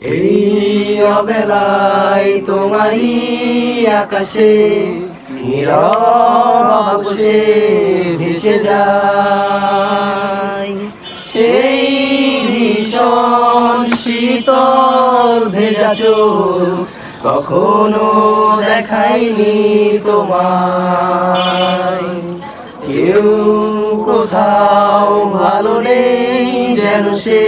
এই অবেলায় তোমারই আকাশে নীরব বসে ভেসে যায় সেই ভীষণ শীতল ভেজা চোখ কখনো দেখাইনি তোমায়। কেউ কোথাও ভালো নেই যেন সে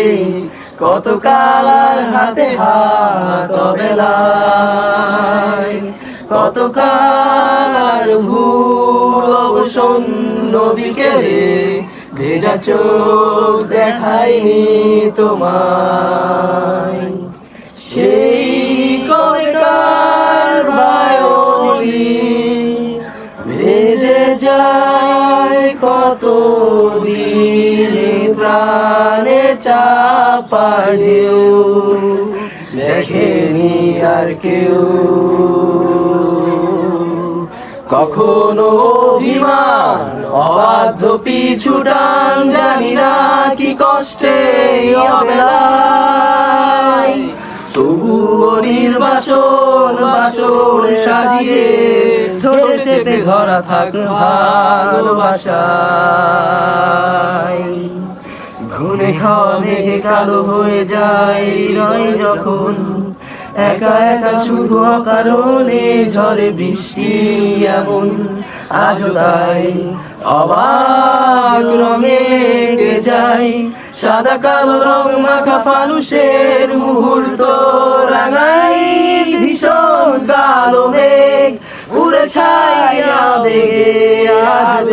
কতকাল আর হাতে হাত বেলায়, কতকাল আর ভুল অবসন্ন বিকেলে ভেজা চোখ দেখাইনি তোমায়। সেই কবেকার বায়োলিন ভেজে যায় কত দিনে প্রাণে চাপা ঢেউ, দেখেনি আর কেউ কখনো অভিমান অবাধ্য পিছু টান, জানি না কি কষ্টে অবেলায় তবুও নির্বাসন বাসন সাজিয়ে ঢোলে চেপে ধরা থাক ভালোবাসায়। ঘুনে খাওয়া মেঘে কালো হয়ে যায় হৃদয় যখন, একা একা শুধু অকারণে ঝরে বৃষ্টি এমন। আজও তাই অবাক রঙে এঁকে যায় সাদা কালো রং মাখা ফানুষের মুহূর্ত রাঙাই ভীষণ কালো মেঘ উড়ে ছায়া বেগে আজ